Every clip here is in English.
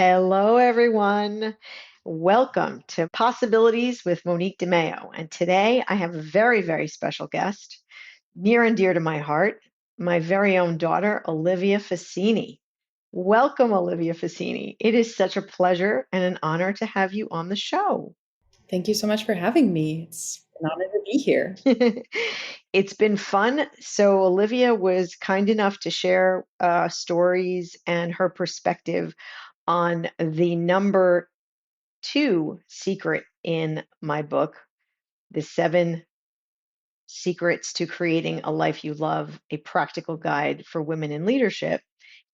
Hello, everyone. Welcome to Possibilities with Monique de Maio. And today I have a very, very special guest, near and dear to my heart, my very own daughter, Olivia Facini. Welcome, Olivia Facini. It is such a pleasure and an honor to have you on the show. Thank you so much for having me. It's an honor to be here. It's been fun. So, Olivia was kind enough to share stories and her perspective on the number two secret in my book, The Seven Secrets to Creating a Life You Love, a practical guide for women in leadership.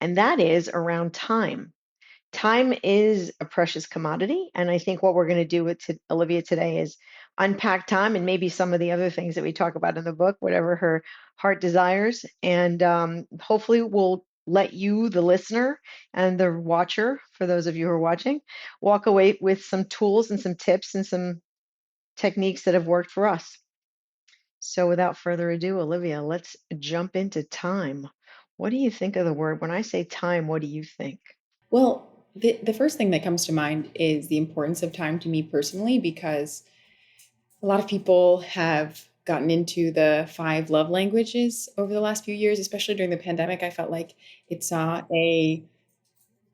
And that is around time. Time is a precious commodity. And I think what we're going to do with Olivia today is unpack time and maybe some of the other things that we talk about in the book, whatever her heart desires. And hopefully, we'll let you, the listener and the watcher, for those of you who are watching, walk away with some tools and some tips and some techniques that have worked for us. So, without further ado, Olivia, let's jump into time. What do you think of the word? When I say time, what do you think? Well, the first thing that comes to mind is the importance of time to me personally, because a lot of people have gotten into the five love languages over the last few years, especially during the pandemic. I felt like it saw a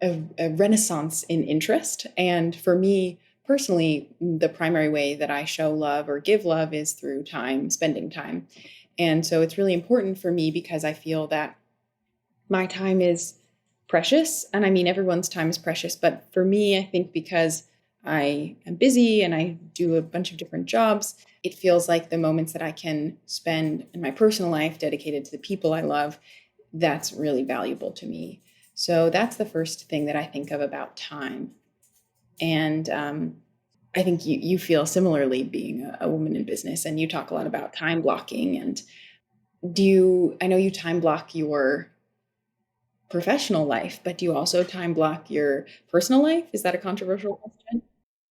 renaissance in interest. And for me personally, the primary way that I show love or give love is through time, spending time. And so it's really important for me because I feel that my time is precious. And I mean, everyone's time is precious. But for me, I think because I am busy and I do a bunch of different jobs, it feels like the moments that I can spend in my personal life dedicated to the people I love, that's really valuable to me. So that's the first thing that I think of about time. And I think you feel similarly being a woman in business, and you talk a lot about time blocking. And I know you time block your professional life, but do you also time block your personal life? Is that a controversial question?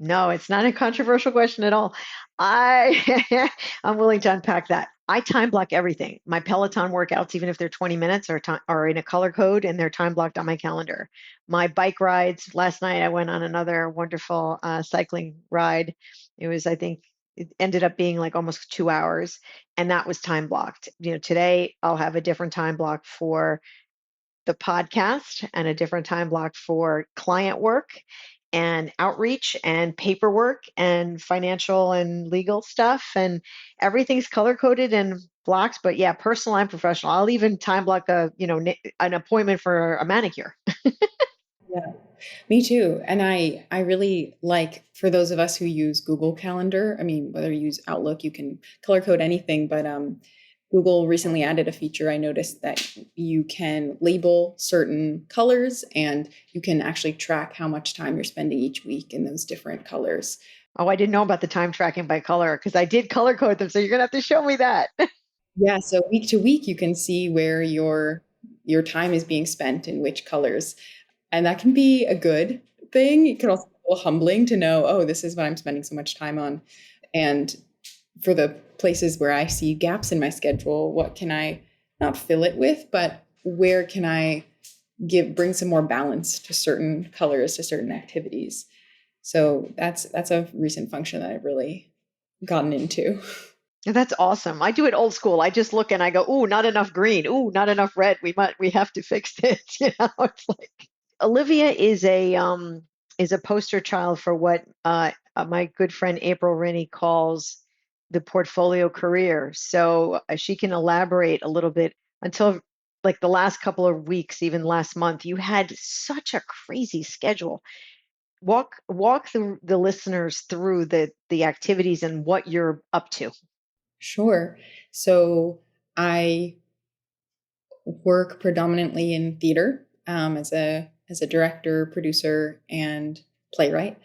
No, it's not a controversial question at all. I I'm willing to unpack that. I time block everything. My Peloton workouts, even if they're 20 minutes, are in a color code and they're time blocked on my calendar. My bike rides. Last night I went on another wonderful cycling ride. I think, it ended up being like almost 2 hours, and that was time blocked. Today I'll have a different time block for the podcast and a different time block for client work and outreach and paperwork and financial and legal stuff, and everything's color coded and blocked. But yeah, personal and professional, I'll even time block an appointment for a manicure. Yeah, me too. And I really like, for those of us who use Google Calendar, I mean, whether you use Outlook, you can color code anything, but Google recently added a feature. I noticed that you can label certain colors and you can actually track how much time you're spending each week in those different colors. Oh, I didn't know about the time tracking by color because I did color code them, so you're gonna have to show me that. Yeah, so week to week you can see where your time is being spent in which colors. And that can be a good thing. It can also be a little humbling to know, oh, this is what I'm spending so much time on. And for the places where I see gaps in my schedule, what can I not fill it with, but where can I bring some more balance to certain colors, to certain activities? So that's a recent function that I've really gotten into. That's awesome. I do it old school. I just look and I go, "Ooh, not enough green. Ooh, not enough red. We have to fix this." It's like Olivia is a poster child for what my good friend April Rennie calls the portfolio career. So she can elaborate a little bit. Until like the last couple of weeks, even last month, you had such a crazy schedule. Walk the listeners through the activities and what you're up to. Sure. So I work predominantly in theater, as a director, producer, and playwright,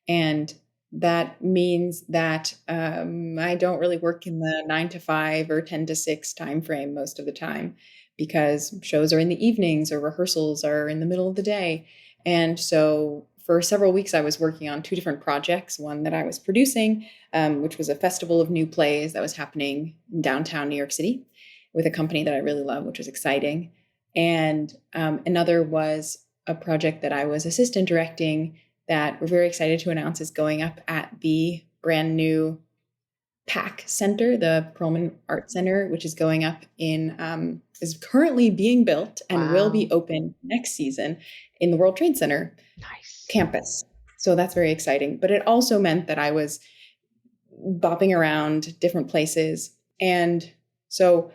and that means that I don't really work in the 9 to 5 or 10 to 6 time frame most of the time, because shows are in the evenings or rehearsals are in the middle of the day. And so for several weeks, I was working on two different projects. One that I was producing, which was a festival of new plays that was happening in downtown New York City with a company that I really love, which was exciting. And another was a project that I was assistant directing that we're very excited to announce is going up at the brand new PAC Center, the Perlman Art Center, which is going up is currently being built and will be Wow. open next season in the World Trade Center Nice. campus. So that's very exciting. But it also meant that I was bopping around different places. And so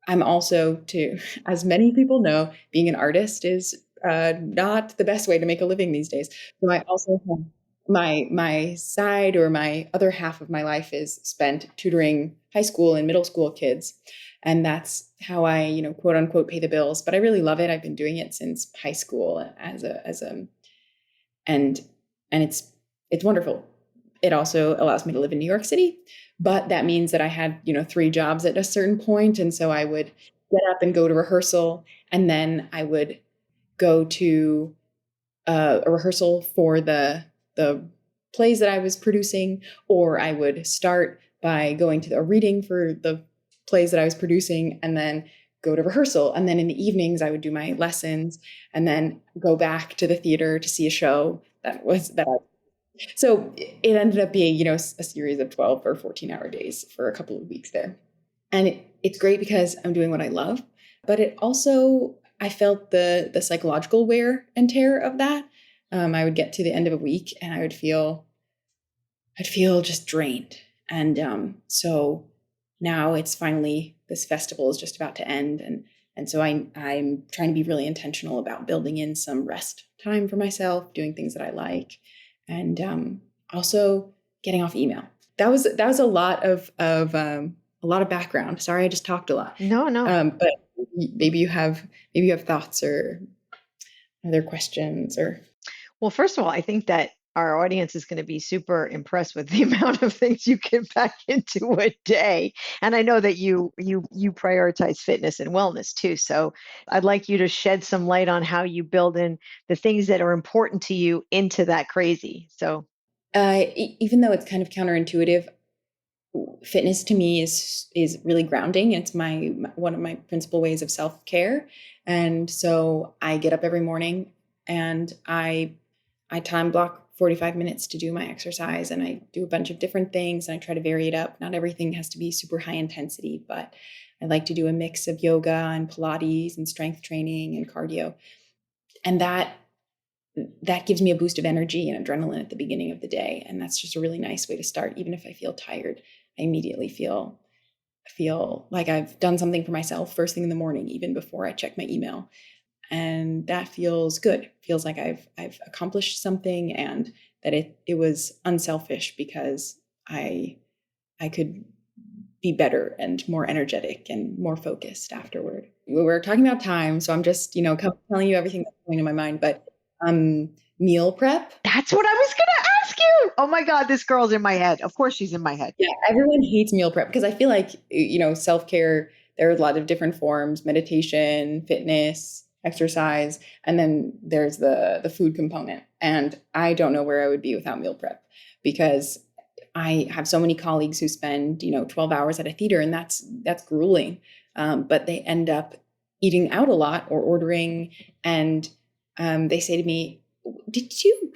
I'm also, to, as many people know, being an artist is not the best way to make a living these days. So I also have my side, or my other half of my life is spent tutoring high school and middle school kids. And that's how I, quote unquote, pay the bills. But I really love it. I've been doing it since high school and it's wonderful. It also allows me to live in New York City, but that means that I had, 3 jobs at a certain point. And so I would get up and go to rehearsal, and then I would go to a rehearsal for the plays that I was producing, or I would start by going to a reading for the plays that I was producing, and then go to rehearsal. And then in the evenings, I would do my lessons, and then go back to the theater to see a show so it ended up being, a series of 12 or 14-hour days for a couple of weeks there. And it's great because I'm doing what I love, but it also, I felt the psychological wear and tear of that. I would get to the end of a week and I'd feel just drained. And so now it's finally, this festival is just about to end. And so I'm trying to be really intentional about building in some rest time for myself, doing things that I like, and also getting off email. That was a lot of background. Sorry, I just talked a lot. No, no. But maybe you have thoughts or other questions or. Well, first of all, I think that our audience is going to be super impressed with the amount of things you get back into a day. And I know that you prioritize fitness and wellness too. So I'd like you to shed some light on how you build in the things that are important to you into that crazy. So Even though it's kind of counterintuitive, fitness to me is really grounding. It's one of my principal ways of self-care. And so I get up every morning and I time block 45 minutes to do my exercise, and I do a bunch of different things and I try to vary it up. Not everything has to be super high intensity, but I like to do a mix of yoga and Pilates and strength training and cardio. And that gives me a boost of energy and adrenaline at the beginning of the day. And that's just a really nice way to start. Even if I feel tired, I immediately feel like I've done something for myself first thing in the morning, even before I check my email. And that feels good. Feels like I've accomplished something, and that it was unselfish because I could be better and more energetic and more focused afterward. We were talking about time, so I'm just, telling you everything that's going in my mind. But meal prep. that's what I was going to ask you. Oh my God, this girl's in my head. Of course she's in my head. Yeah, everyone hates meal prep because I feel like, self-care, there are a lot of different forms: meditation, fitness, exercise, and then there's the food component. And I don't know where I would be without meal prep, because I have so many colleagues who spend, 12 hours at a theater, and that's grueling. But they end up eating out a lot or ordering, and they say to me, do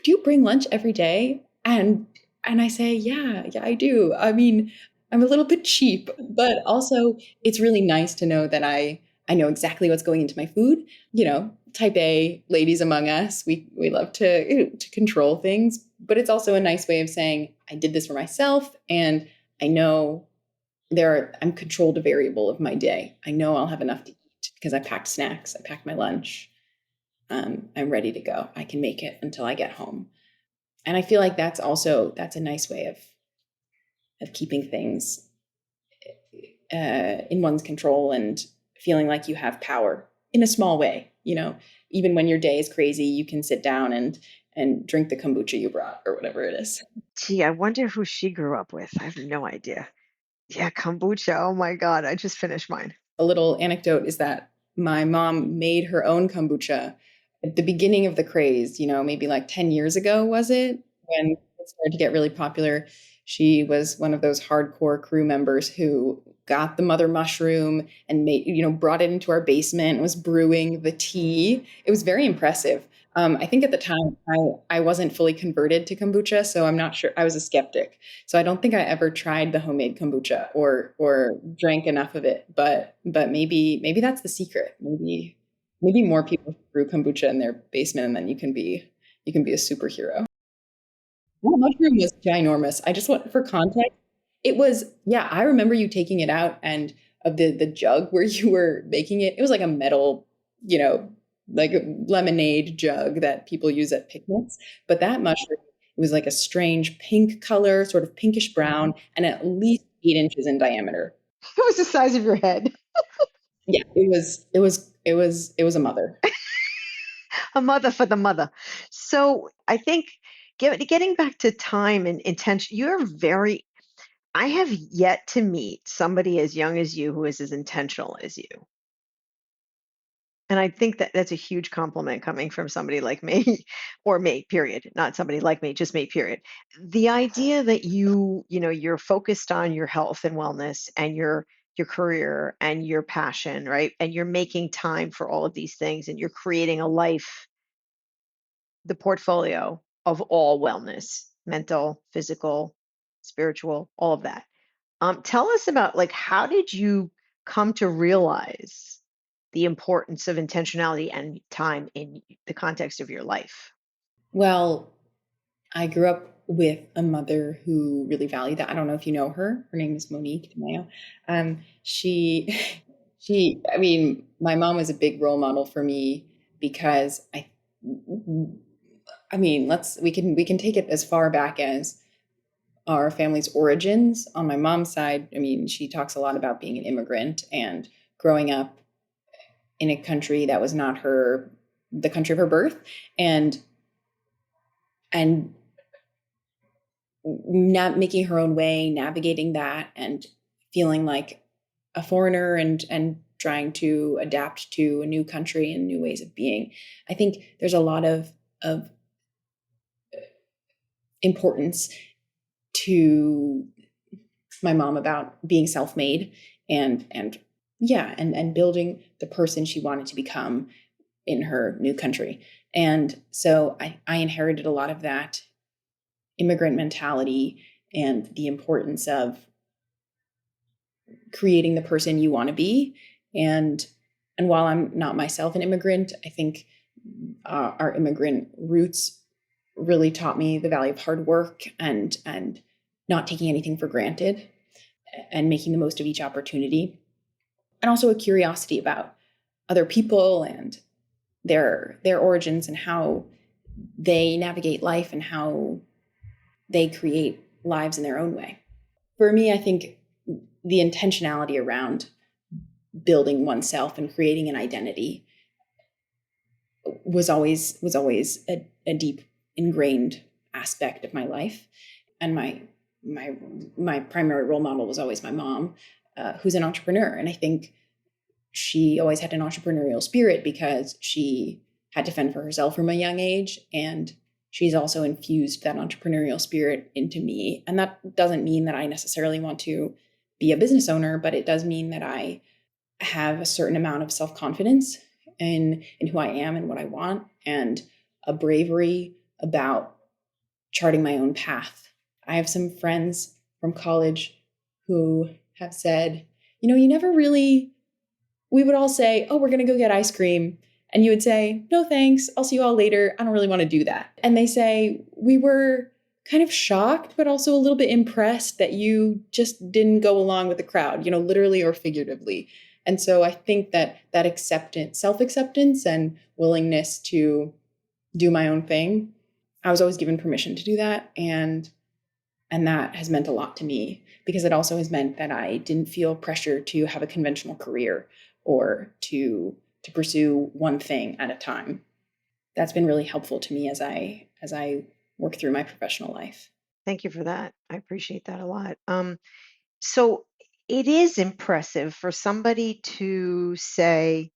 you bring lunch every day? And I say, yeah, I do. I mean, I'm a little bit cheap, but also it's really nice to know that I know exactly what's going into my food. Type A ladies among us, we love to control things, but it's also a nice way of saying I did this for myself, and I know I'm controlled a variable of my day. I know I'll have enough to eat because I packed snacks, I packed my lunch. I'm ready to go. I can make it until I get home. And I feel like that's a nice way of keeping things in one's control and feeling like you have power in a small way. Even when your day is crazy, you can sit down and drink the kombucha you brought or whatever it is. Gee, I wonder who she grew up with. I have no idea. Yeah, kombucha. Oh my God, I just finished mine. A little anecdote is that my mom made her own kombucha at the beginning of the craze, maybe like 10 years ago, was it? When it started to get really popular. She was one of those hardcore crew members who got the mother mushroom and brought it into our basement and was brewing the tea. It was very impressive. I think at the time I wasn't fully converted to kombucha, so I'm not sure. I was a skeptic, so I don't think I ever tried the homemade kombucha or drank enough of it. But maybe that's the secret. Maybe more people brew kombucha in their basement, and then you can be a superhero. That mushroom was ginormous. I just want for context, it was yeah, I remember you taking it out and of the jug where you were making it. It was like a metal, you know, like a lemonade jug that people use at picnics. But that mushroom, it was like a strange pink color, sort of pinkish brown, and at least 8 inches in diameter. It was the size of your head. Yeah, it was a mother. A mother for the mother. So I think getting back to time and intention, you're very, I have yet to meet somebody as young as you who is as intentional as you. And I think that that's a huge compliment coming from somebody like me or me, period. Not somebody like me, just me, period. The idea that you're focused on your health and wellness and your career and your passion, right? And you're making time for all of these things and you're creating a life, the portfolio of all wellness, mental, physical, spiritual, all of that. Tell us about like how did you come to realize the importance of intentionality and time in the context of your life? Well, I grew up with a mother who really valued that. I don't know if you know her. Her name is Monique de Maio. She, I mean, my mom was a big role model for me because I mean, we can take it as far back as our family's origins. On my mom's side, I mean, she talks a lot about being an immigrant and growing up in a country that was not the country of her birth, and and not making her own way, navigating that, and feeling like a foreigner and trying to adapt to a new country and new ways of being. I think there's a lot of importance to my mom about being self-made and yeah, and building the person she wanted to become in her new country. And so I inherited a lot of that immigrant mentality and the importance of creating the person you want to be. And while I'm not myself an immigrant, I think our immigrant roots really taught me the value of hard work and not taking anything for granted and making the most of each opportunity, and also a curiosity about other people and their origins and how they navigate life and how they create lives in their own way. For me, I think the intentionality around building oneself and creating an identity was always a deep ingrained aspect of my life. And my my primary role model was always my mom, who's an entrepreneur. And I think she always had an entrepreneurial spirit because she had to fend for herself from a young age, and she's also infused that entrepreneurial spirit into me. And that doesn't mean that I necessarily want to be a business owner, but it does mean that I have a certain amount of self-confidence in who I am and what I want, and a bravery about charting my own path. I have some friends from college who have said, you never really, we would all say, oh, we're going to go get ice cream. And you would say, no, thanks. I'll see you all later. I don't really want to do that. And they say, we were kind of shocked, but also a little bit impressed that you just didn't go along with the crowd, literally or figuratively. And so I think that acceptance, self-acceptance and willingness to do my own thing, I was always given permission to do that. And that has meant a lot to me because it also has meant that I didn't feel pressure to have a conventional career or to pursue one thing at a time. That's been really helpful to me as I work through my professional life. Thank you for that. I appreciate that a lot. So it is impressive for somebody to say,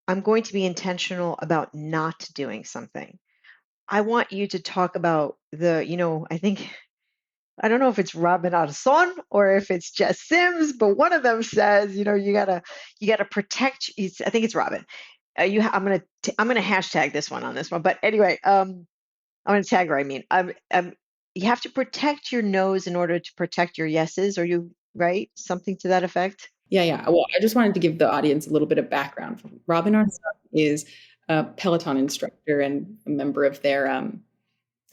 I'm going to be intentional about not doing something. I want you to talk about I think I don't know if it's Robin Arson or if it's Jess Sims, but one of them says, you gotta protect. I think it's Robin. I'm gonna hashtag this one on this one. But anyway, I'm gonna tag her. I mean, you have to protect your no's in order to protect your yeses. Are you right? Something to that effect. Yeah, yeah. Well, I just wanted to give the audience a little bit of background. Robin Arnott is a Peloton instructor and a member of their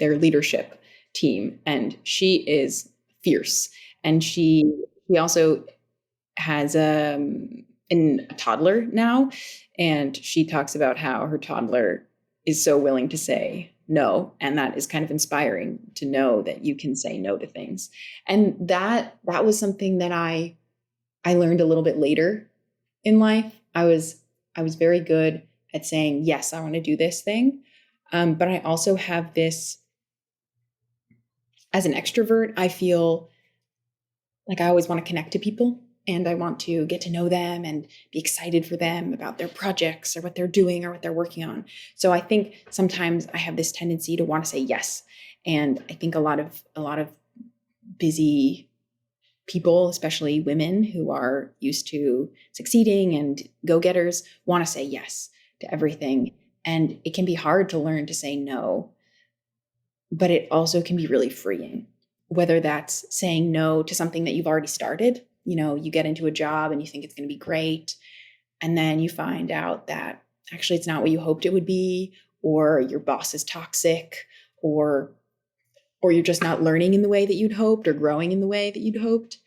leadership team, and she is fierce. And she also has a toddler now, and she talks about how her toddler is so willing to say no, and that is kind of inspiring to know that you can say no to things. And that was something that I learned a little bit later in life. I was very good at saying yes, I want to do this thing, but I also have this, as an extrovert, I feel like I always want to connect to people and I want to get to know them and be excited for them about their projects or what they're doing or what they're working on. So I think sometimes I have this tendency to want to say yes. And I think a lot of busy people, especially women who are used to succeeding and go-getters, want to say yes to everything. And it can be hard to learn to say no, but it also can be really freeing, whether that's saying no to something that you've already started. You get into a job and you think it's going to be great, and then you find out that actually it's not what you hoped it would be, or your boss is toxic, or or you're just not learning in the way that you'd hoped or growing in the way that you'd hoped.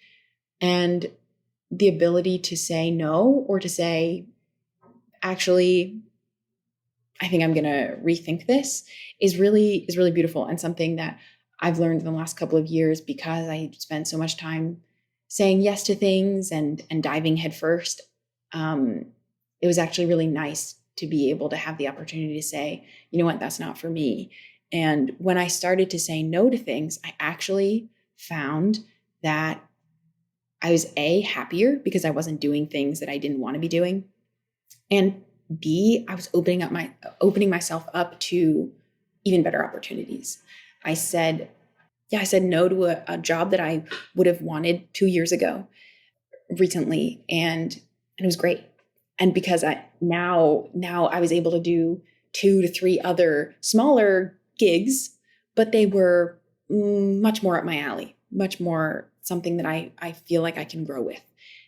And the ability to say no, or to say, actually, I think I'm going to rethink this, is really beautiful, and something that I've learned in the last couple of years, because I spent so much time saying yes to things and diving headfirst. It was actually really nice to be able to have the opportunity to say, you know what, that's not for me. And when I started to say no to things, I actually found that I was happier because I wasn't doing things that I didn't want to be doing, and B, I was opening myself up to even better opportunities. I said, yeah, I said no to a job that I would have wanted 2 years ago recently, and it was great. And because now I was able to do 2 to 3 other smaller gigs, but they were much more up my alley, much more something that I feel like I can grow with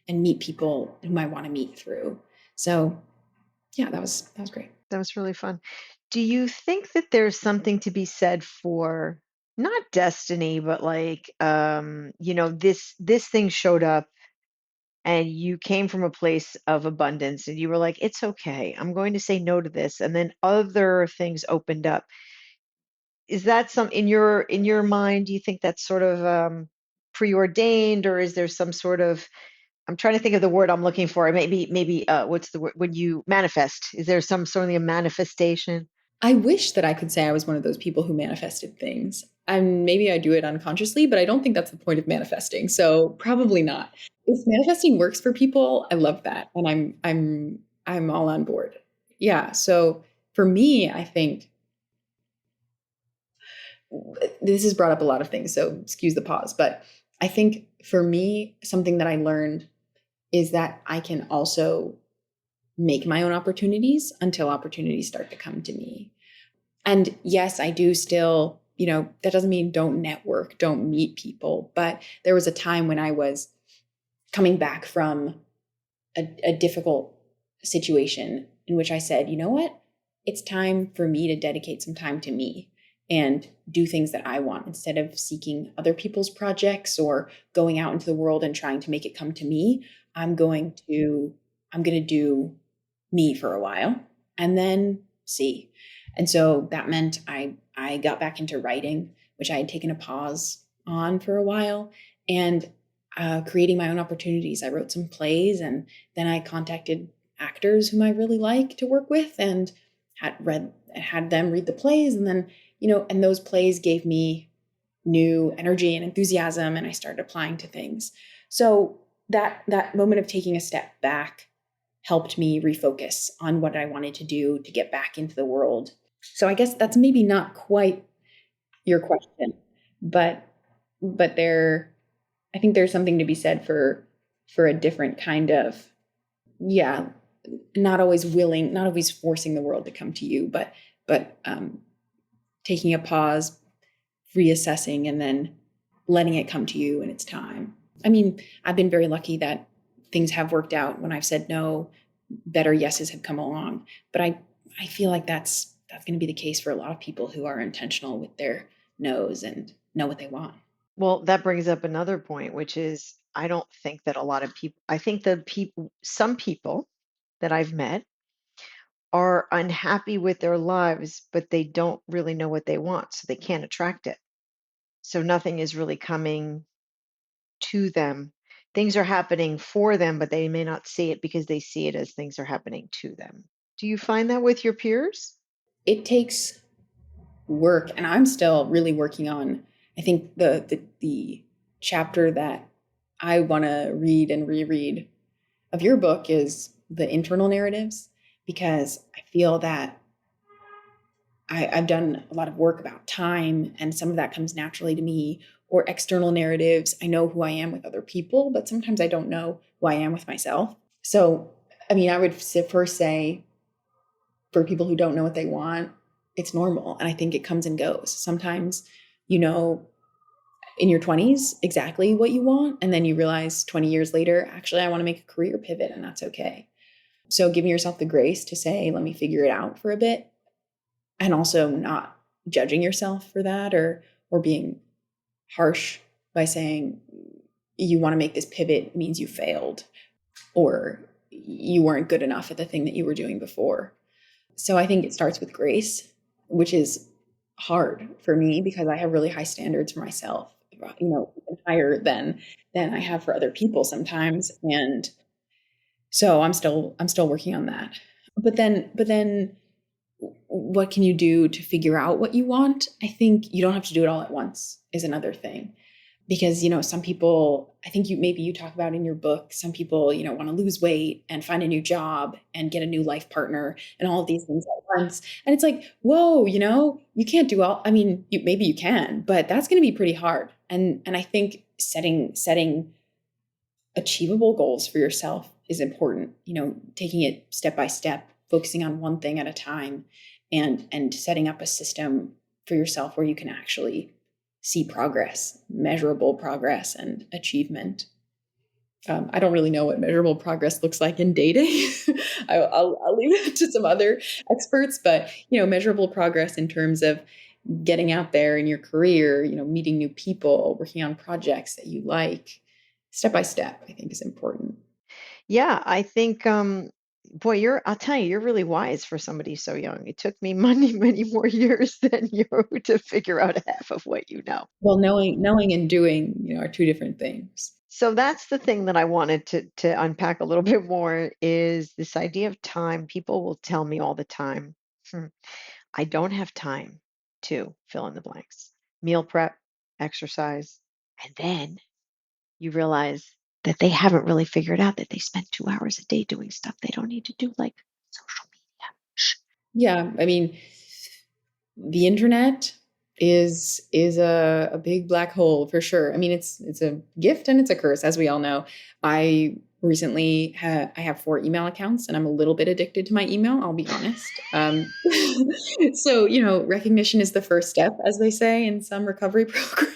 and meet people whom I want to meet through. So yeah, that was great. That was really fun. Do you think that there's something to be said for not destiny, but like this thing showed up and you came from a place of abundance and you were like, it's okay. I'm going to say no to this. And then other things opened up. Is that some in your mind, do you think that's sort of preordained, or is there some sort of, I'm trying to think of the word I'm looking for. Maybe what's the word when you manifest? Is there some sort of manifestation? I wish that I could say I was one of those people who manifested things. And maybe I do it unconsciously, but I don't think that's the point of manifesting. So probably not. If manifesting works for people, I love that. And I'm all on board. Yeah. So for me, I think this has brought up a lot of things. So excuse the pause. But I think for me, something that I learned is that I can also make my own opportunities until opportunities start to come to me. And yes, I do still, that doesn't mean don't network, don't meet people. But there was a time when I was coming back from a difficult situation in which I said, you know what? It's time for me to dedicate some time to me and do things that I want, instead of seeking other people's projects or going out into the world and trying to make it come to me. I'm going to do me for a while and then see. And so that meant I got back into writing, which I had taken a pause on for a while, and creating my own opportunities. I wrote some plays, and then I contacted actors whom I really like to work with, and had them read the plays, and then and those plays gave me new energy and enthusiasm, and I started applying to things. So that moment of taking a step back helped me refocus on what I wanted to do to get back into the world. So I guess that's maybe not quite your question, but there, I think there's something to be said for a different kind of, yeah, not always willing, not always forcing the world to come to you, but taking a pause, reassessing, and then letting it come to you in its time. I mean, I've been very lucky that things have worked out when I've said no. Better yeses have come along, but I feel like that's going to be the case for a lot of people who are intentional with their no's and know what they want. Well, that brings up another point, which is I don't think that a lot of people, I think the people, some people that I've met are unhappy with their lives, but they don't really know what they want, so they can't attract it. So nothing is really coming to them. Things are happening for them, but they may not see it because they see it as things are happening to them. Do you find that with your peers? It takes work, and I'm still really working on. I think the chapter that I want to read and reread of your book is the internal narratives, because I feel that I've done a lot of work about time, and some of that comes naturally to me, or external narratives. I know who I am with other people, but sometimes I don't know who I am with myself. So, I mean, I would first say for people who don't know what they want, it's normal. And I think it comes and goes. Sometimes, you know, in your 20s exactly what you want. And then you realize 20 years later, actually, I want to make a career pivot, and that's okay. So giving yourself the grace to say, let me figure it out for a bit, and also not judging yourself for that, or being harsh by saying you want to make this pivot means you failed, or you weren't good enough at the thing that you were doing before. So I think it starts with grace, which is hard for me because I have really high standards for myself, even higher than I have for other people sometimes. And so I'm still working on that. But then what can you do to figure out what you want? I think you don't have to do it all at once is another thing. Because, some people, I think you talk about in your book, some people, want to lose weight and find a new job and get a new life partner and all of these things at once. And it's like, whoa, you can't do all, I mean, maybe you can, but that's going to be pretty hard. And I think setting achievable goals for yourself is important, taking it step by step, focusing on one thing at a time, and setting up a system for yourself where you can actually see progress, measurable progress and achievement. I don't really know what measurable progress looks like in dating. I'll leave it to some other experts, but measurable progress in terms of getting out there in your career, meeting new people, working on projects that you like, step by step, I think is important. Yeah, I think, boy, I'll tell you, you're really wise for somebody so young. It took me many, many more years than you to figure out half of what you know. Well, knowing and doing, are two different things. So that's the thing that I wanted to unpack a little bit more is this idea of time. People will tell me all the time, "Hmm, I don't have time to fill in the blanks. Meal prep, exercise." And then you realize that they haven't really figured out that they spend 2 hours a day doing stuff they don't need to do, like social media. Yeah, I mean, the internet is a big black hole for sure. I mean, it's a gift and it's a curse, as we all know. I recently I have 4 email accounts, and I'm a little bit addicted to my email, I'll be honest. So recognition is the first step, as they say in some recovery programs.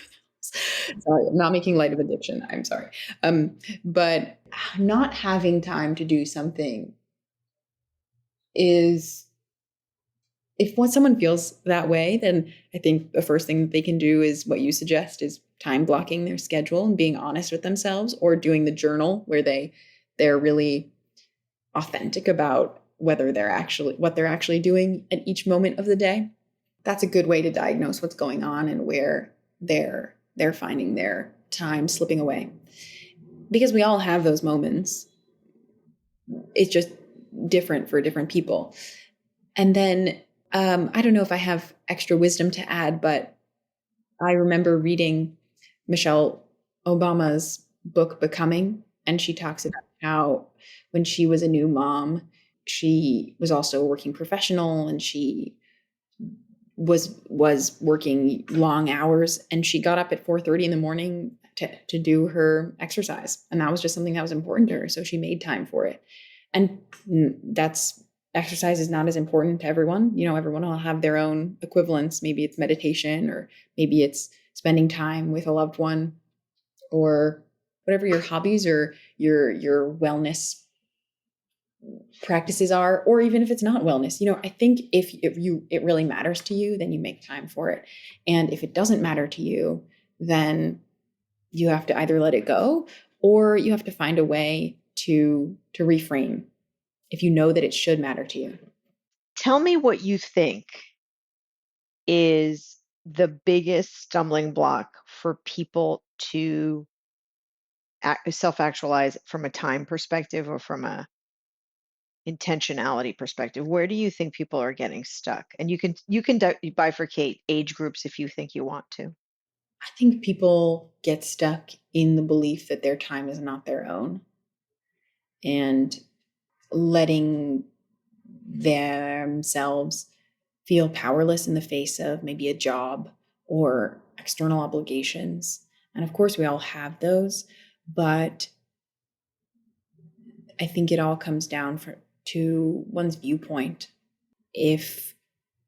Sorry, I'm not making light of addiction. I'm sorry. But not having time to do something is, if when someone feels that way, then I think the first thing that they can do is what you suggest, is time blocking their schedule and being honest with themselves, or doing the journal where they're really authentic about what they're actually doing at each moment of the day. That's a good way to diagnose what's going on and where they're finding their time slipping away. Because we all have those moments. It's just different for different people. And then I don't know if I have extra wisdom to add, but I remember reading Michelle Obama's book, Becoming, and she talks about how when she was a new mom, she was also a working professional, and she was working long hours, and she got up at 4:30 in the morning to do her exercise. And that was just something that was important to her. So she made time for it. And that's exercise is not as important to everyone. Everyone will have their own equivalents. Maybe it's meditation, or maybe it's spending time with a loved one, or whatever your hobbies or your wellness practices are, or even if it's not wellness. I think if you it really matters to you, then you make time for it. And if it doesn't matter to you, then you have to either let it go, or you have to find a way to reframe if you know that it should matter to you. Tell me what you think is the biggest stumbling block for people to self-actualize from a time perspective or from a intentionality perspective. Where do you think people are getting stuck? And you can bifurcate age groups if you think you want to. I think people get stuck in the belief that their time is not their own, and letting themselves feel powerless in the face of maybe a job or external obligations. And of course, we all have those, but I think it all comes down to one's viewpoint. If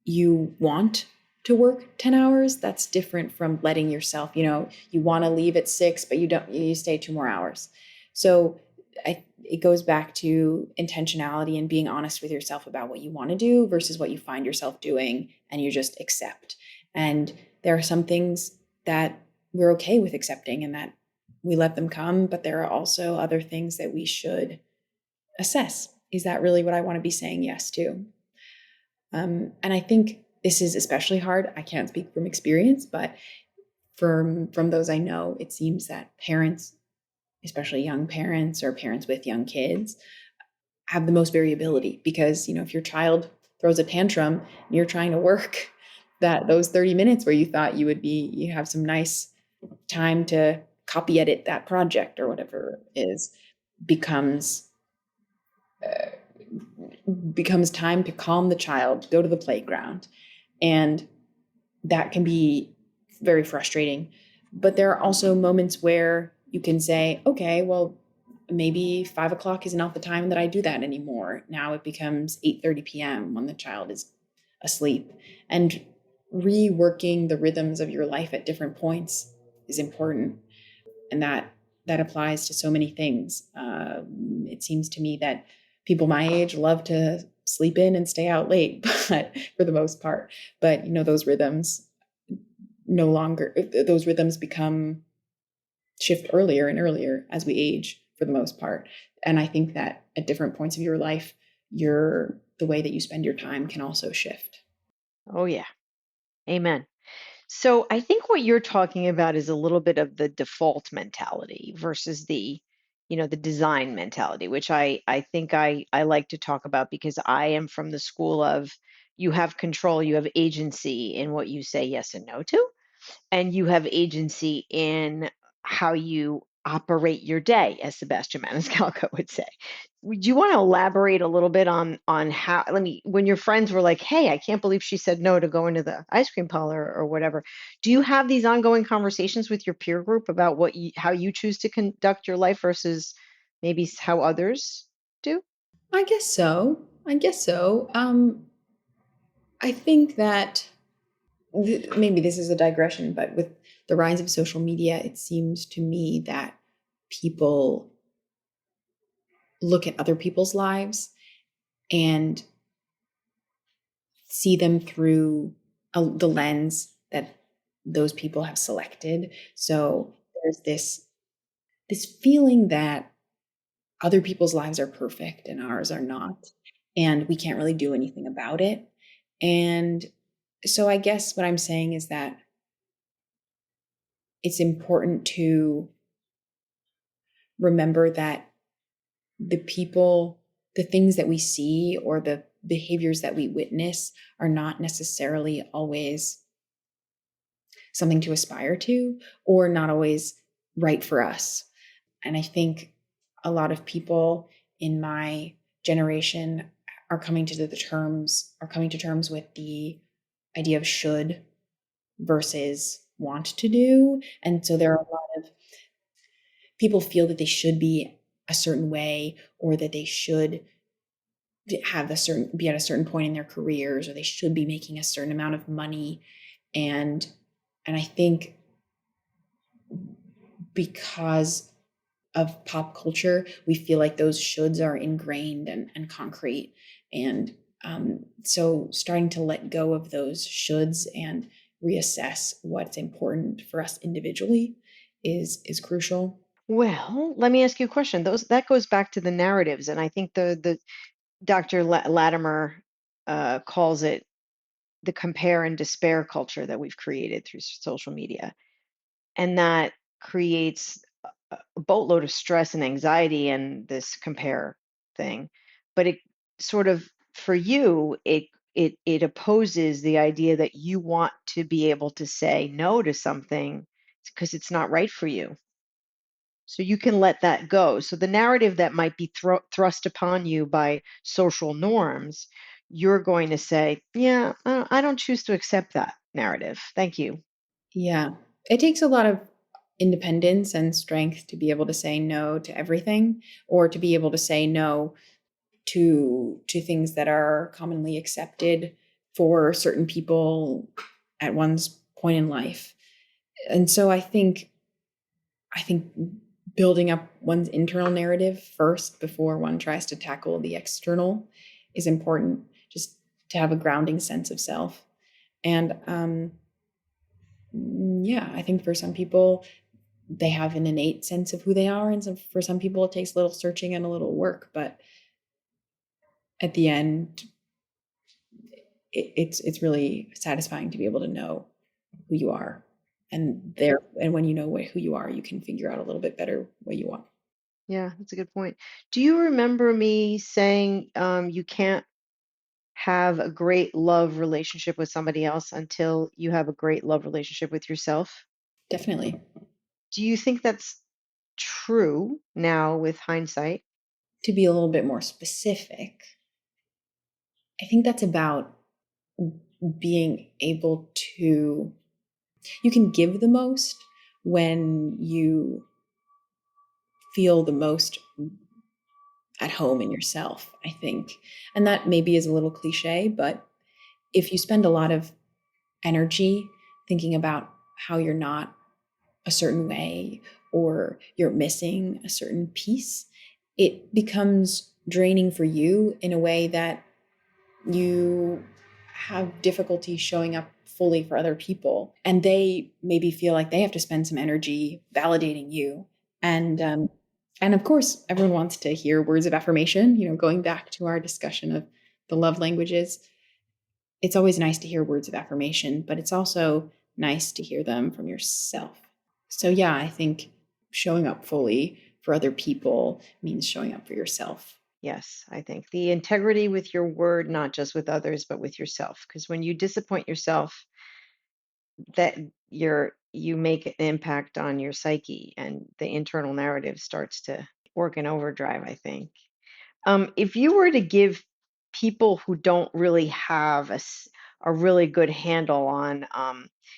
you want to work 10 hours, that's different from letting yourself, you want to leave at 6, but you stay 2 more hours. So it goes back to intentionality and being honest with yourself about what you want to do versus what you find yourself doing and you just accept. And there are some things that we're okay with accepting and that we let them come, but there are also other things that we should assess. Is that really what I want to be saying yes to? And I think this is especially hard. I can't speak from experience, but from those I know, it seems that parents, especially young parents or parents with young kids, have the most variability because, if your child throws a tantrum and you're trying to work, that those 30 minutes where you thought you have some nice time to copy edit that project or whatever it is, becomes becomes time to calm the child, go to the playground. And that can be very frustrating. But there are also moments where you can say, okay, well, maybe 5 o'clock is not the time that I do that anymore. Now it becomes 8:30 p.m. when the child is asleep. And reworking the rhythms of your life at different points is important. And that applies to so many things. It seems to me that people my age love to sleep in and stay out late, but for the most part. But those rhythms no longer those rhythms become shift earlier and earlier as we age for the most part. And I think that at different points of your life, the way that you spend your time can also shift. Oh yeah. Amen. So I think what you're talking about is a little bit of the default mentality versus the design mentality, which I think I like to talk about because I am from the school of you have control, you have agency in what you say yes and no to, and you have agency in how you operate your day, as Sebastian Maniscalco would say. Would you want to elaborate a little bit on how, when your friends were like, "Hey, I can't believe she said no to going to the ice cream parlor or whatever." Do you have these ongoing conversations with your peer group about how you choose to conduct your life versus maybe how others do? I guess so. I think that maybe this is a digression, but with the rise of social media, it seems to me that people look at other people's lives and see them through the lens that those people have selected. So there's this feeling that other people's lives are perfect and ours are not, and we can't really do anything about it. And so I guess what I'm saying is that it's important to remember that the things that we see or the behaviors that we witness are not necessarily always something to aspire to or not always right for us. And I think a lot of people in my generation are coming to terms with the idea of should versus want to do. And so there are a lot of people feel that they should be a certain way, or that they should be at a certain point in their careers, or they should be making a certain amount of money. And and I think because of pop culture, we feel like those shoulds are ingrained and concrete. And so starting to let go of those shoulds and reassess what's important for us individually is crucial. Well, let me ask you a question. Those that goes back to the narratives, and I think the Dr. Latimer calls it the compare and despair culture that we've created through social media, and that creates a boatload of stress and anxiety and this compare thing. But it sort of, for you, it opposes the idea that you want to be able to say no to something because it's not right for you. So you can let that go. So the narrative that might be thrust upon you by social norms, you're going to say, yeah, I don't choose to accept that narrative. Thank you. Yeah. It takes a lot of independence and strength to be able to say no to everything, or to be able to say no to things that are commonly accepted for certain people at one's point in life. And so I think building up one's internal narrative first before one tries to tackle the external is important, just to have a grounding sense of self. And yeah, I think for some people they have an innate sense of who they are, and for some people it takes a little searching and a little work, but at the end it's really satisfying to be able to know who you are, and when you know who you are, you can figure out a little bit better what you want. Yeah, that's a good point. Do you remember me saying you can't have a great love relationship with somebody else until you have a great love relationship with yourself? Definitely. Do you think that's true now with hindsight? To be a little bit more specific, I think that's about being able to, you can give the most when you feel the most at home in yourself, I think. And that maybe is a little cliche, but if you spend a lot of energy thinking about how you're not a certain way, or you're missing a certain piece, it becomes draining for you in a way that you have difficulty showing up fully for other people, and they maybe feel like they have to spend some energy validating you. And um, and of course everyone wants to hear words of affirmation. Going back to our discussion of the love languages, it's always nice to hear words of affirmation, but it's also nice to hear them from yourself. So yeah, I think showing up fully for other people means showing up for yourself. Yes, I think the integrity with your word, not just with others, but with yourself. Because when you disappoint yourself, that you make an impact on your psyche, and the internal narrative starts to work in overdrive, I think. If you were to give people who don't really have a really good handle on,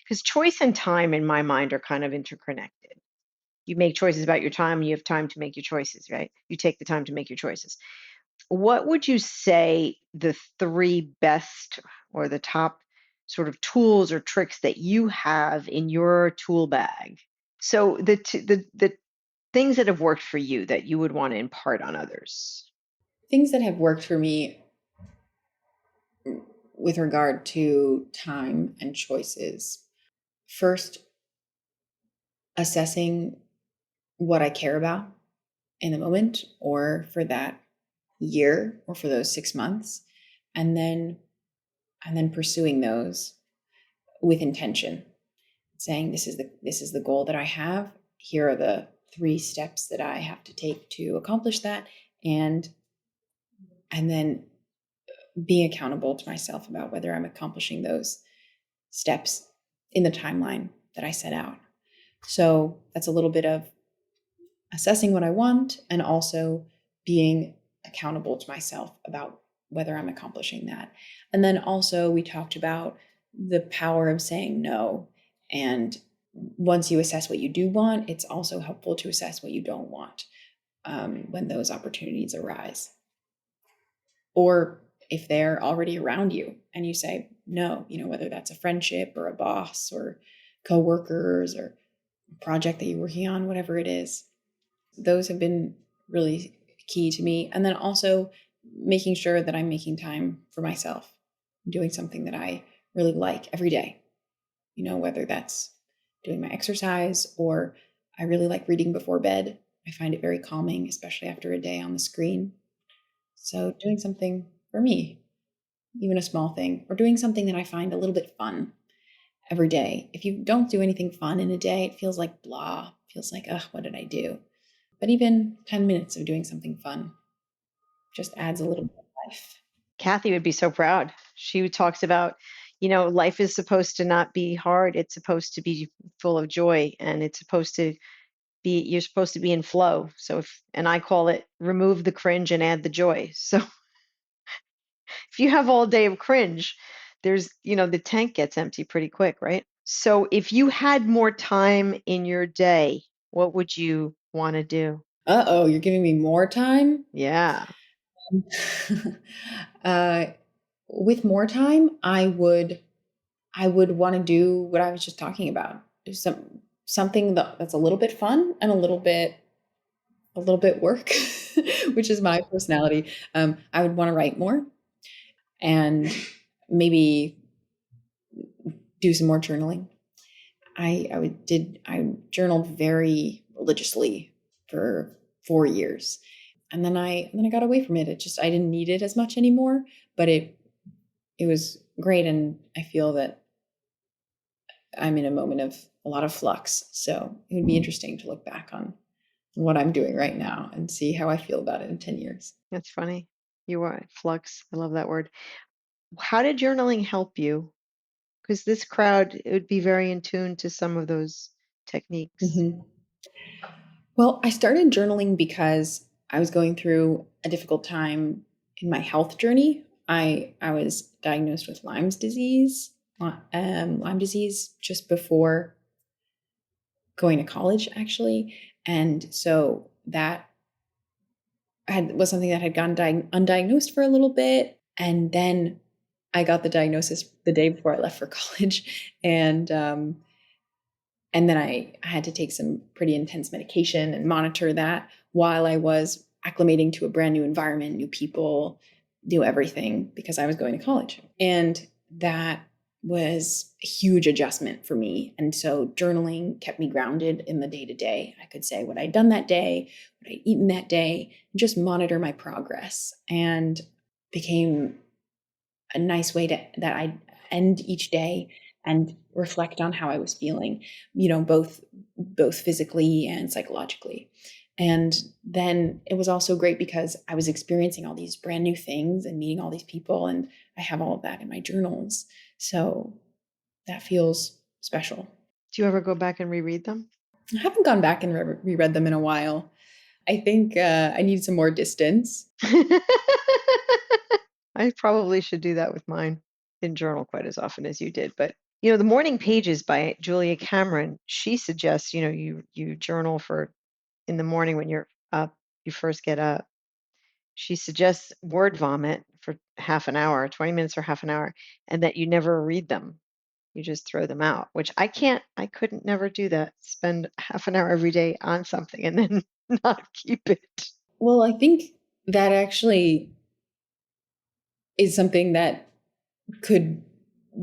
because choice and time in my mind are kind of interconnected. You make choices about your time, you have time to make your choices, right? You take the time to make your choices. What would you say the three best or the top sort of tools or tricks that you have in your tool bag? So the things that have worked for you that you would want to impart on others. Things that have worked for me with regard to time and choices. First, assessing what I care about in the moment, or for that year, or for those 6 months, and then pursuing those with intention, saying this is the goal that I have. Here are the 3 steps that I have to take to accomplish that, and and then being accountable to myself about whether I'm accomplishing those steps in the timeline that I set out. So that's a little bit of assessing what I want, and also being accountable to myself about whether I'm accomplishing that. And then also, we talked about the power of saying no. And once you assess what you do want, it's also helpful to assess what you don't want. when those opportunities arise. Or if they're already around you and you say no, whether that's a friendship or a boss or coworkers or a project that you're working on, whatever it is, those have been really key to me. And then also making sure that I'm making time for myself, doing something that I really like every day, whether that's doing my exercise or I really like reading before bed. I find it very calming, especially after a day on the screen. So doing something for me, even a small thing, or doing something that I find a little bit fun every day. If you don't do anything fun in a day, it feels like blah, feels like, what did I do? But even 10 minutes of doing something fun just adds a little bit of life. Kathy would be so proud. She talks about, life is supposed to not be hard. It's supposed to be full of joy, and it's supposed to be, you're supposed to be in flow. So and I call it remove the cringe and add the joy. So if you have all day of cringe, the tank gets empty pretty quick, right? So if you had more time in your day, what would you want to do? Uh-oh, you're giving me more time? Yeah. uh, with more time, I would want to do what I was just talking about. Do something that's a little bit fun and a little bit work, which is my personality. I would want to write more and maybe do some more journaling. I journaled very religiously for 4 years, and then I got away from it. I didn't need it as much anymore, but it was great, and I feel that I'm in a moment of a lot of flux. So it would be interesting to look back on what I'm doing right now and see how I feel about it in 10 years. That's funny. You are flux. I love that word. How did journaling help you? Because this crowd, it would be very in tune to some of those techniques. Mhm. Well, I started journaling because I was going through a difficult time in my health journey. I was diagnosed with Lyme disease just before going to college, actually, and so that was something that had gone undiagnosed for a little bit, and then I got the diagnosis the day before I left for college, and then I had to take some pretty intense medication and monitor that while I was acclimating to a brand new environment, new people, new everything, because I was going to college. And that was a huge adjustment for me. And so journaling kept me grounded in the day to day. I could say what I'd done that day, what I'd eaten that day, and just monitor my progress. And became a nice way that I end each day and reflect on how I was feeling, both physically and psychologically. And then it was also great because I was experiencing all these brand new things and meeting all these people, and I have all of that in my journals. So that feels special. Do you ever go back and reread them? I haven't gone back and reread them in a while. I think I need some more distance. I probably should do that with mine. Didn't journal quite as often as you did, but the Morning Pages by Julia Cameron, she suggests, you journal for in the morning when you're up, you first get up. She suggests word vomit for half an hour, 20 minutes or half an hour, and that you never read them. You just throw them out, which I couldn't never do that. Spend half an hour every day on something and then not keep it. Well, I think that actually is something that could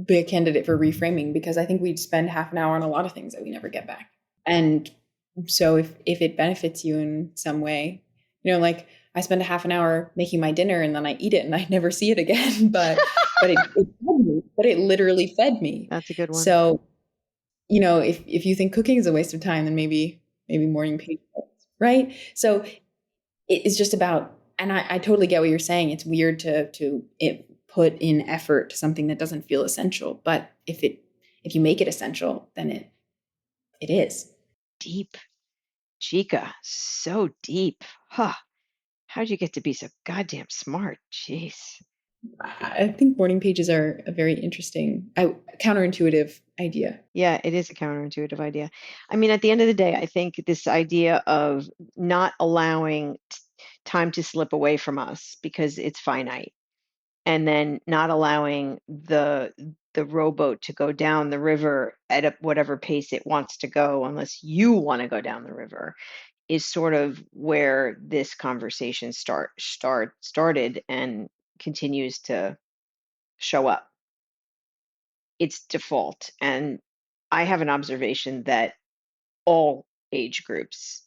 be a candidate for reframing, because I think we'd spend half an hour on a lot of things that we never get back. And so if it benefits you in some way, like I spend a half an hour making my dinner and then I eat it and I never see it again, but it fed me, but it literally fed me. That's a good one. So, if you think cooking is a waste of time, then maybe morning pages, right? So it's just about, and I totally get what you're saying. It's weird to put in effort to something that doesn't feel essential, but if you make it essential, then it is. Deep. Chica, so deep. Huh. How'd you get to be so goddamn smart? Jeez. I think morning pages are a very interesting, counterintuitive idea. Yeah, it is a counterintuitive idea. I mean, at the end of the day, I think this idea of not allowing time to slip away from us because it's finite, and then not allowing the rowboat to go down the river at whatever pace it wants to go, unless you want to go down the river, is sort of where this conversation started and continues to show up. It's default, and I have an observation that all age groups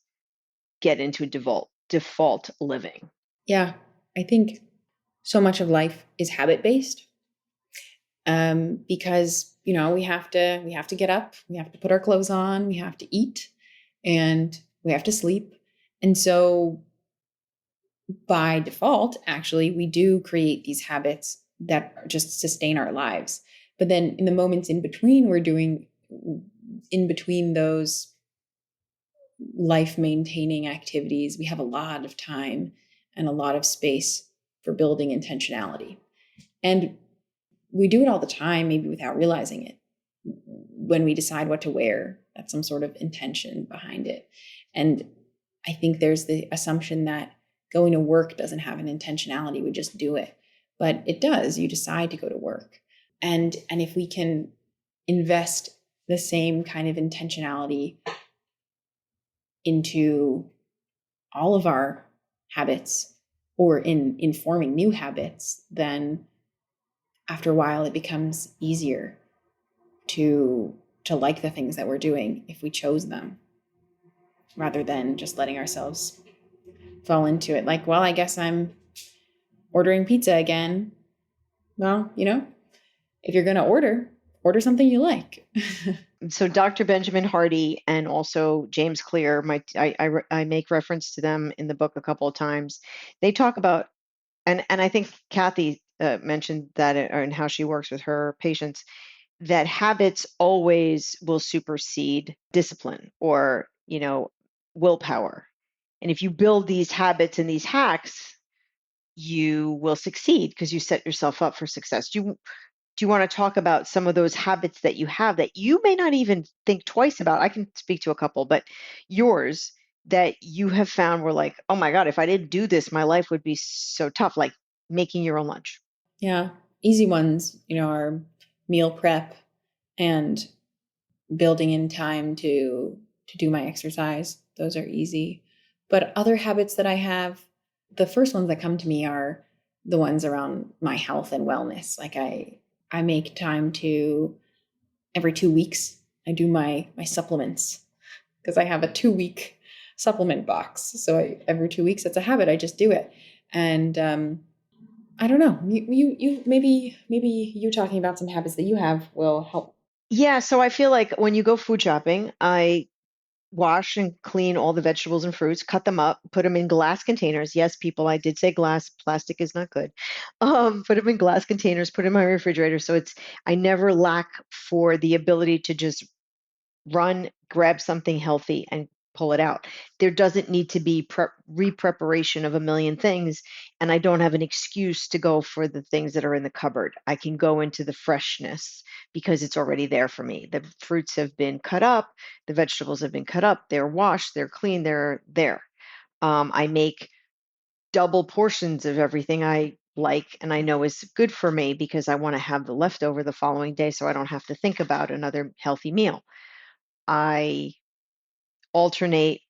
get into default living. Yeah, I think so much of life is habit based, because we have to get up, we have to put our clothes on, we have to eat, and we have to sleep. And so by default, actually, we do create these habits that just sustain our lives. But then in the moments in between, we're doing in between those life maintaining activities, we have a lot of time and a lot of space for building intentionality. And we do it all the time, maybe without realizing it. When we decide what to wear, that's some sort of intention behind it. And I think there's the assumption that going to work doesn't have an intentionality, we just do it. But it does. You decide to go to work. And if we can invest the same kind of intentionality into all of our habits or in forming new habits, then after a while it becomes easier to like the things that we're doing if we chose them, rather than just letting ourselves fall into it. Like, well, I guess I'm ordering pizza again. Well, if you're going to order something you like. So Dr. Benjamin Hardy and also James Clear, I make reference to them in the book a couple of times. They talk about, and I think Kathy mentioned that and how she works with her patients, that habits always will supersede discipline or, willpower. And if you build these habits and these hacks, you will succeed because you set yourself up for success. Do you want to talk about some of those habits that you have that you may not even think twice about? I can speak to a couple, but yours that you have found were like, oh my God, if I didn't do this, my life would be so tough, like making your own lunch. Yeah. Easy ones, are meal prep and building in time to do my exercise. Those are easy. But other habits that I have, the first ones that come to me are the ones around my health and wellness. Like I make time to every 2 weeks I do my supplements, because I have a 2 week supplement box. So every 2 weeks, it's a habit. I just do it. And I don't know. You maybe you talking about some habits that you have will help. Yeah, so I feel like when you go food shopping, I wash and clean all the vegetables and fruits, cut them up, put them in glass containers. Yes, people, I did say glass. Plastic is not good. Put them in glass containers, put 'em in my refrigerator. So I never lack for the ability to just run, grab something healthy, and pull it out. There doesn't need to be re-preparation of a million things, and I don't have an excuse to go for the things that are in the cupboard. I can go into the freshness because it's already there for me. The fruits have been cut up, the vegetables have been cut up, they're washed, they're clean, they're there. I make double portions of everything I like and I know is good for me because I want to have the leftover the following day so I don't have to think about another healthy meal. I alternate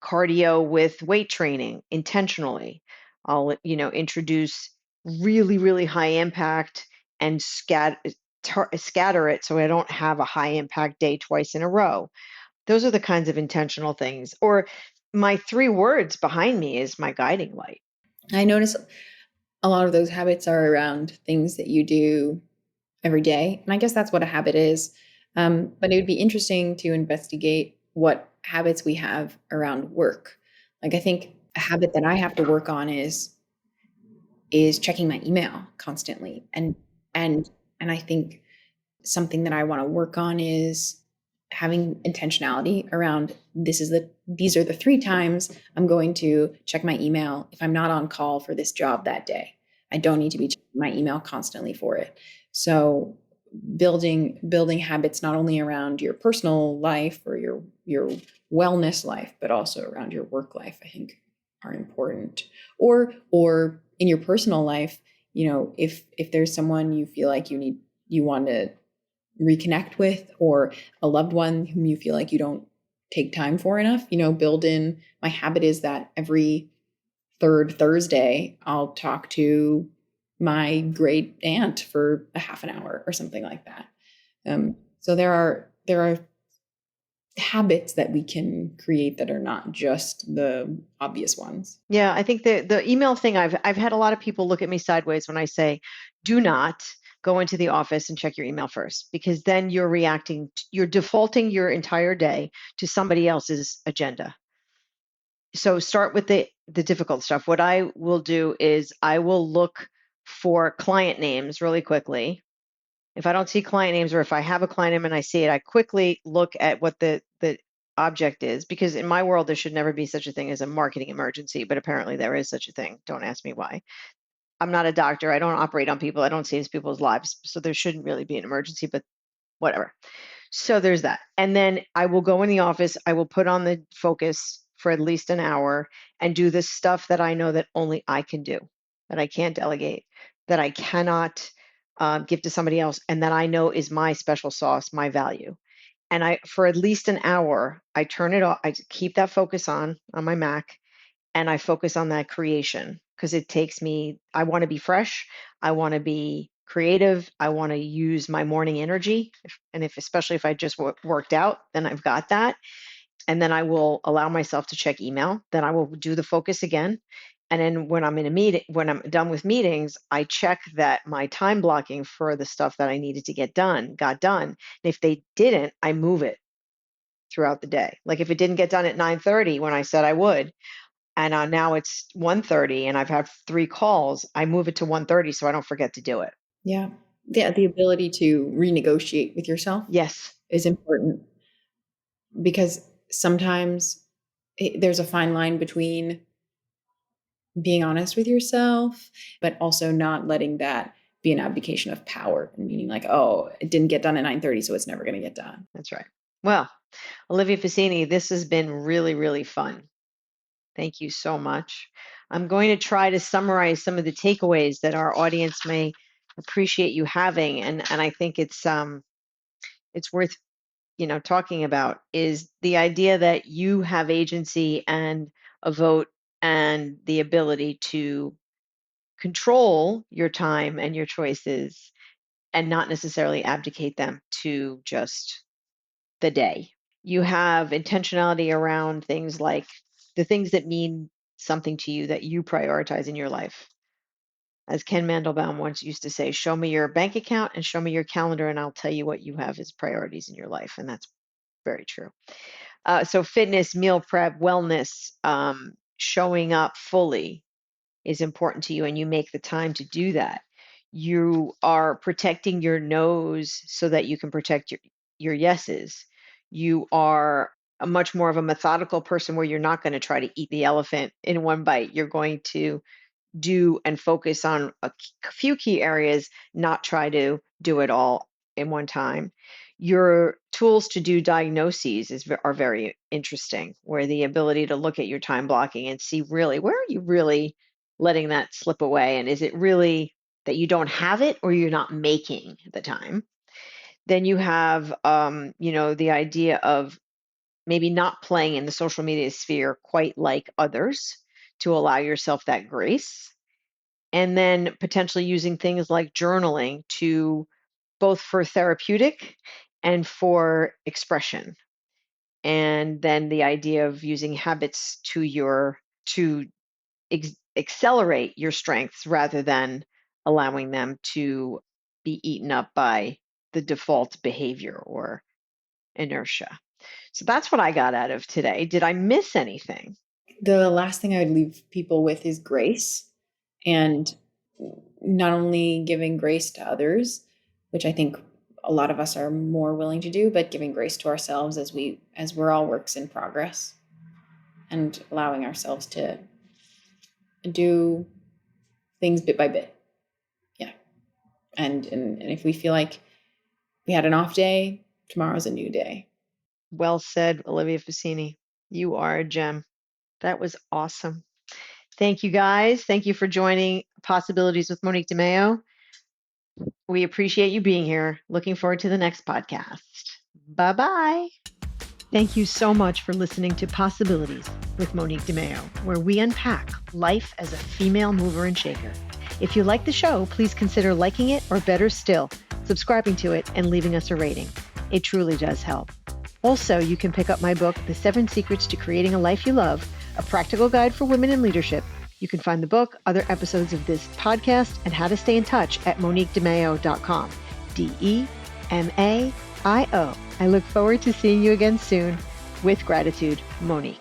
cardio with weight training intentionally. I'll, introduce really, really high impact and scatter it so I don't have a high impact day twice in a row. Those are the kinds of intentional things. Or my three words behind me is my guiding light. I notice a lot of those habits are around things that you do every day. And I guess that's what a habit is. But it would be interesting to investigate what habits we have around work. Like, I think a habit that I have to work on is checking my email constantly. And I think something that I want to work on is having intentionality around these are the 3 times I'm going to check my email if I'm not on call for this job that day. I don't need to be checking my email constantly for it. So building habits not only around your personal life or your wellness life, but also around your work life, I think are important. Or in your personal life, if there's someone you feel like you want to reconnect with, or a loved one whom you feel like you don't take time for enough, build in. My habit is that every third Thursday, I'll talk to my great aunt for a half an hour or something like that. So there are habits that we can create that are not just the obvious ones. Yeah, I think the email thing, I've had a lot of people look at me sideways when I say, do not go into the office and check your email first, because then you're defaulting your entire day to somebody else's agenda. So start with the difficult stuff. What I will do is I will look for client names really quickly. If I don't see client names, or if I have a client name and I see it, I quickly look at what the object is, because in my world there should never be such a thing as a marketing emergency, but apparently there is such a thing. Don't ask me why. I'm not a doctor. I don't operate on people. I don't see people's lives, so there shouldn't really be an emergency, but whatever. So there's that. And then I will go in the office, I will put on the focus for at least an hour and do the stuff that I know that only I can do, that I can't delegate, that I cannot give to somebody else, and that I know is my special sauce, my value. And for at least an hour, I turn it off. I keep that focus on my Mac, and I focus on that creation, because it takes me, I want to be fresh. I want to be creative. I want to use my morning energy. Especially if I just worked out, then I've got that. And then I will allow myself to check email. Then I will do the focus again. And then when I'm in a meeting, when I'm done with meetings, I check that my time blocking for the stuff that I needed to get done got done. And if they didn't, I move it throughout the day. Like if it didn't get done at 9:30 when I said I would, and now it's 1:30 and I've had 3 calls, I move it to 1:30 so I don't forget to do it. Yeah. Yeah, the ability to renegotiate with yourself Yes, is important, because sometimes there's a fine line between being honest with yourself, but also not letting that be an abdication of power, and meaning like, oh, it didn't get done at 9:30, so it's never going to get done. that's right. Well, Olivia Facini, this has been really, really fun. Thank you so much. I'm going to try to summarize some of the takeaways that our audience may appreciate you having, and I think it's worth, talking about, is the idea that you have agency and a vote and the ability to control your time and your choices, and not necessarily abdicate them to just the day. You have intentionality around things like the things that mean something to you that you prioritize in your life. As Ken Mandelbaum once used to say, show me your bank account and show me your calendar, and I'll tell you what you have as priorities in your life. And that's very true. So, fitness, meal prep, wellness, showing up fully is important to you, and you make the time to do that. You are protecting your nose so that you can protect your yeses. You are a much more of a methodical person, where you're not going to try to eat the elephant in one bite. You're going to do and focus on few key areas, not try to do it all in one time. Your tools to do diagnoses are very interesting, where the ability to look at your time blocking and see really where are you really letting that slip away, and is it really that you don't have it or you're not making the time. Then you have the idea of maybe not playing in the social media sphere quite like others, to allow yourself that grace, and then potentially using things like journaling to both for therapeutic and for expression. And then the idea of using habits to accelerate your strengths, rather than allowing them to be eaten up by the default behavior or inertia. So that's what I got out of today. Did I miss anything? The last thing I would leave people with is grace, and not only giving grace to others, which I think a lot of us are more willing to do, but giving grace to ourselves as we're all works in progress, and allowing ourselves to do things bit by bit. And if we feel like we had an off day, tomorrow's a new day. Well said, Olivia Facini. You are a gem. That was awesome. Thank you, guys. Thank you for joining Possibilities with Monique de Maio. We appreciate you being here. Looking forward to the next podcast. Bye bye. Thank you so much for listening to Possibilities with Monique de Maio, where we unpack life as a female mover and shaker. If you like the show, please consider liking it, or better still, subscribing to it and leaving us a rating. It truly does help. Also, you can pick up my book, The 7 Secrets to Creating a Life You Love, a practical guide for women in leadership. You can find the book, other episodes of this podcast, and how to stay in touch at moniquedemaio.com. DEMAIO. I look forward to seeing you again soon. With gratitude, Monique.